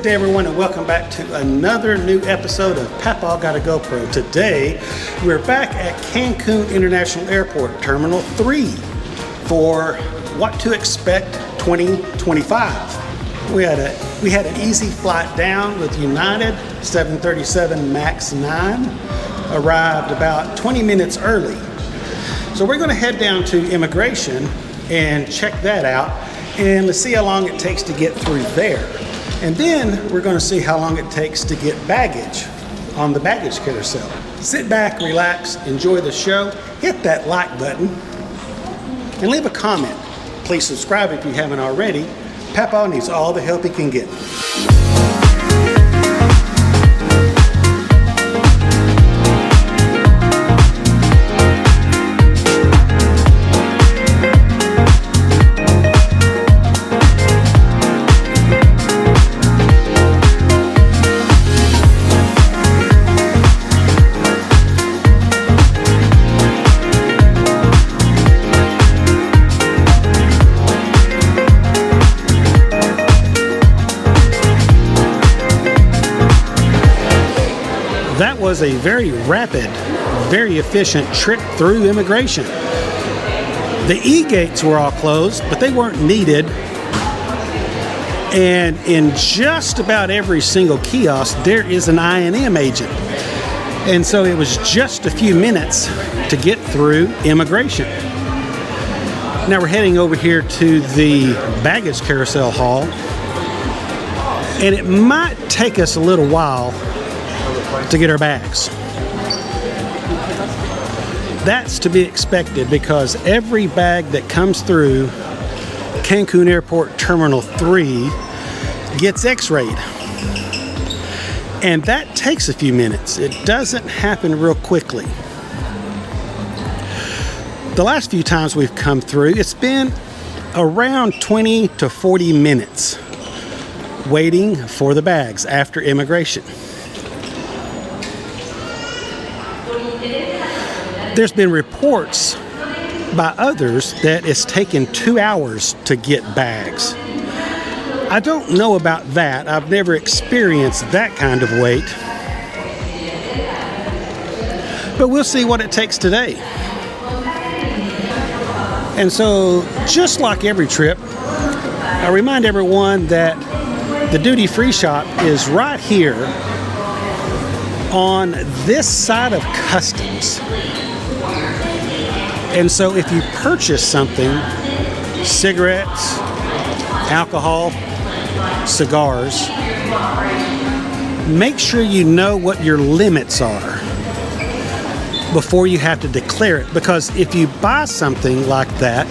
day, everyone, and welcome back to another new episode of Papa Got a GoPro. Today, we're back at Cancun International Airport Terminal 3 for What to Expect 2025. We had an easy flight down with United 737 MAX 9. Arrived about 20 minutes early. So we're going to head down to immigration and check that out, and let's see how long it takes to get through there. And then we're going to see how long it takes to get baggage on the baggage carousel. Sit back, relax, enjoy the show, hit that like button, and leave a comment. Please subscribe if you haven't already. Papa needs all the help he can get. That was a very rapid, very efficient trip through immigration. The e-gates were all closed, but they weren't needed. And in just about every single kiosk, there is an I&M agent. And so it was just a few minutes to get through immigration. Now we're heading over here to the baggage carousel hall. And it might take us a little while to get our bags. That's to be expected because every bag that comes through Cancun Airport Terminal 3 gets x-rayed. And that takes a few minutes. It doesn't happen real quickly. The last few times we've come through, it's been around 20 to 40 minutes waiting for the bags after immigration. There's been reports by others that it's taken 2 hours to get bags. I don't know about that. I've never experienced that kind of wait. But we'll see what it takes today. And so, just like every trip, I remind everyone that the duty-free shop is right here on this side of customs. And so if you purchase something, cigarettes, alcohol, cigars, make sure you know what your limits are before you have to declare it. Because if you buy something like that,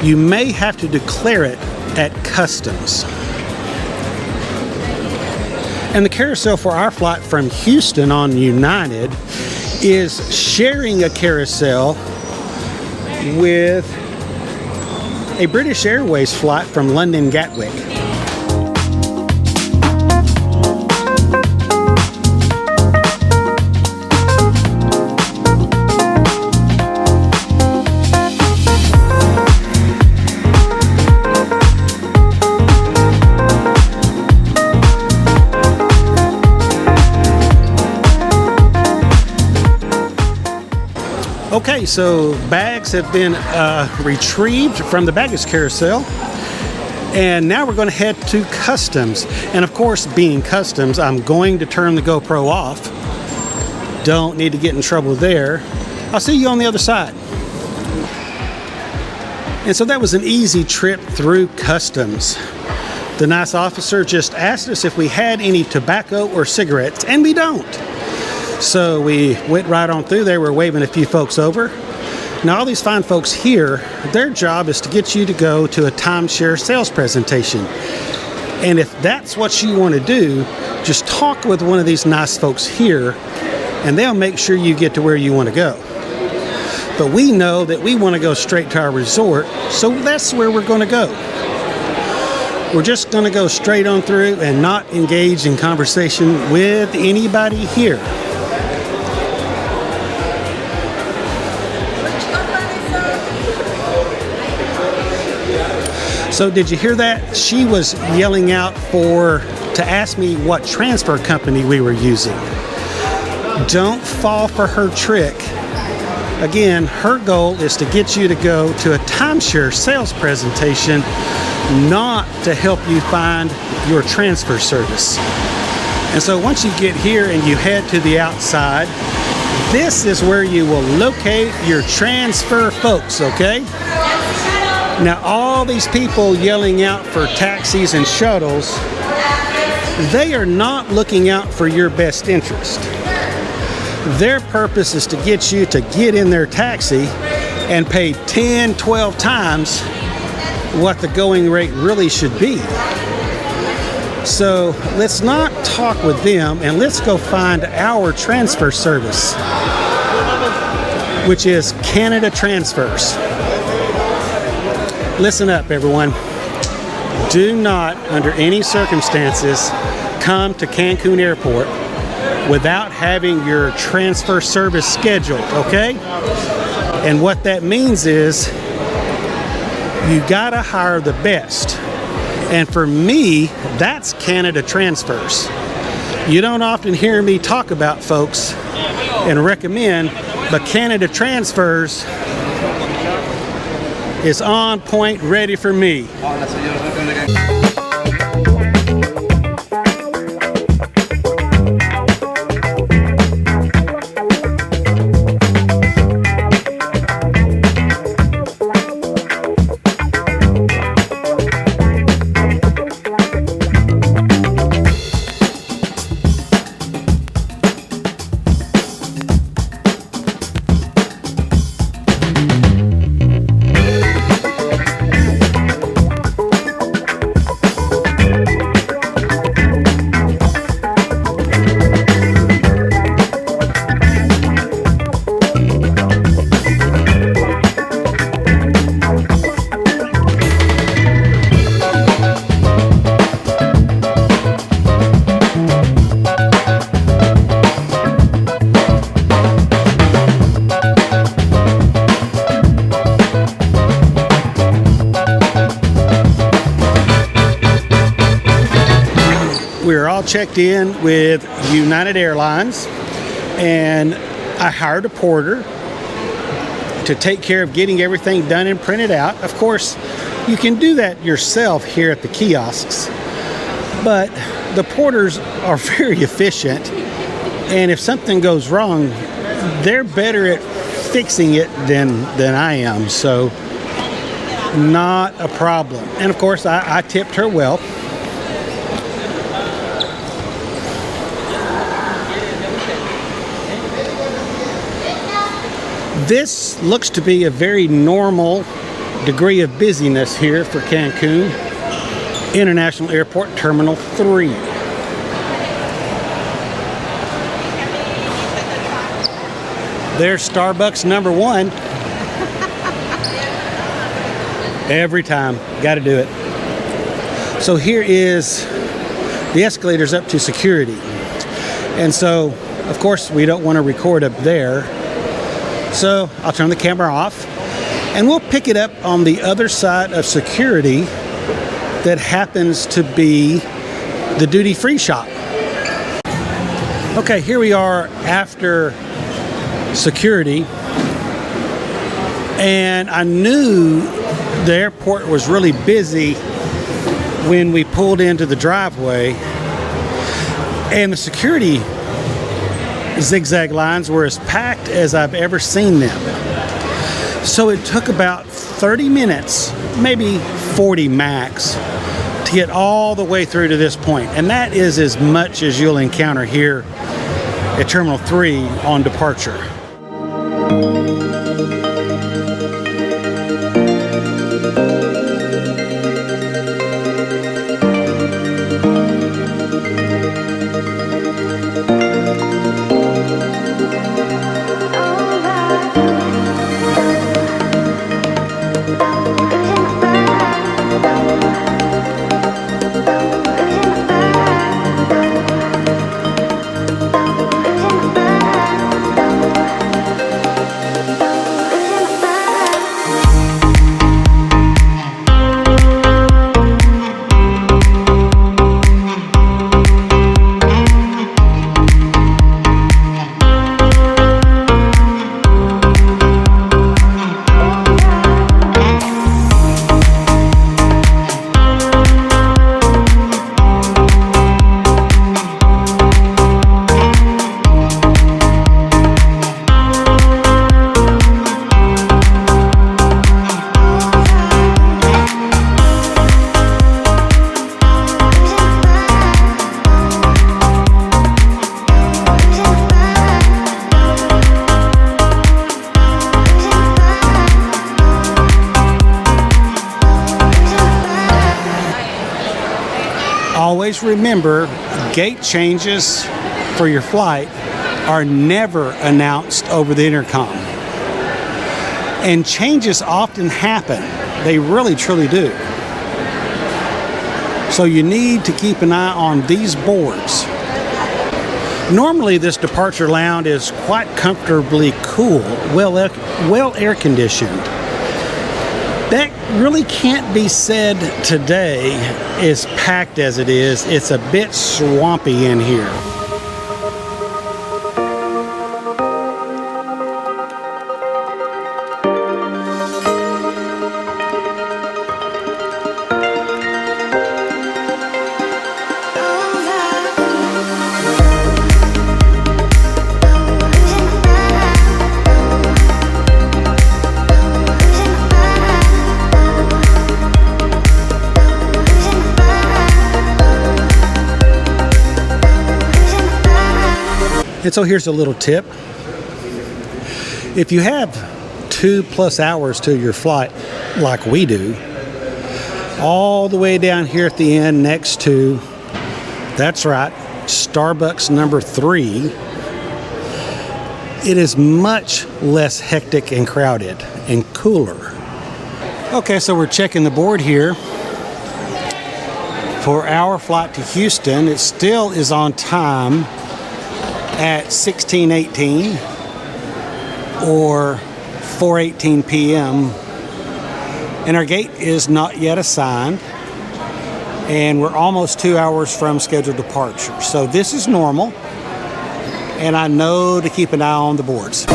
you may have to declare it at customs. And the carousel for our flight from Houston on United is sharing a carousel with a British Airways flight from London Gatwick. Okay, so bags have been retrieved from the baggage carousel, and now we're going to head to customs. And of course, being customs, I'm going to turn the GoPro off. Don't need to get in trouble there. I'll see you on the other side. And so that was an easy trip through customs. The nice officer just asked us if we had any tobacco or cigarettes, and we don't. So we went right on through there. We're waving a few folks over. Now all these fine folks here, their job is to get you to go to a timeshare sales presentation. And if that's what you want to do, just talk with one of these nice folks here and they'll make sure you get to where you want to go. But we know that we want to go straight to our resort, so that's where we're going to go. We're just going to go straight on through and not engage in conversation with anybody here. So did you hear that? She was yelling out for to ask me what transfer company we were using. Don't fall for her trick. Again, her goal is to get you to go to a timeshare sales presentation, not to help you find your transfer service. And so once you get here and you head to the outside, this is where you will locate your transfer folks, okay? Now, all these people yelling out for taxis and shuttles, they are not looking out for your best interest. Their purpose is to get you to get in their taxi and pay 10, 12 times what the going rate really should be. So let's not talk with them and let's go find our transfer service, which is Canada Transfers. Listen up, everyone. Do not, under any circumstances, come to Cancun Airport without having your transfer service scheduled, okay? And what that means is you gotta hire the best. And for me, that's Canada Transfers. You don't often hear me talk about folks and recommend, but Canada Transfers is on point, ready for me. We're all checked in with United Airlines, and I hired a porter to take care of getting everything done and printed out. Of course, you can do that yourself here at the kiosks, but the porters are very efficient, and if something goes wrong, they're better at fixing it than I am, so not a problem. And of course, I tipped her well. This looks to be a very normal degree of busyness here for Cancun International Airport Terminal 3. There's Starbucks number 1. Every time, got to do it. So here is the escalators up to security. And so, of course, we don't want to record up there. So I'll turn the camera off and we'll pick it up on the other side of security that happens to be the duty-free shop. Okay, here we are after security, and I knew the airport was really busy when we pulled into the driveway, and the security zigzag lines were as packed as I've ever seen them. So it took about 30 minutes, maybe 40 max, to get all the way through to this point. And that is as much as you'll encounter here at Terminal 3 on departure. always remember, gate changes for your flight are never announced over the intercom. And changes often happen. They really, truly do. So you need to keep an eye on these boards. Normally this departure lounge is quite comfortably cool, well air conditioned. That really can't be said today, as packed as it is. It's a bit swampy in here. And so here's a little tip. If you have 2+ hours to your flight, like we do, all the way down here at the end next to, that's right, Starbucks number 3, it is much less hectic and crowded and cooler. Okay, so we're checking the board here. For our flight to Houston, it still is on time at 16:18 or 4:18 p.m. and our gate is not yet assigned, and we're almost 2 hours from scheduled departure. So this is normal, and I know to keep an eye on the boards.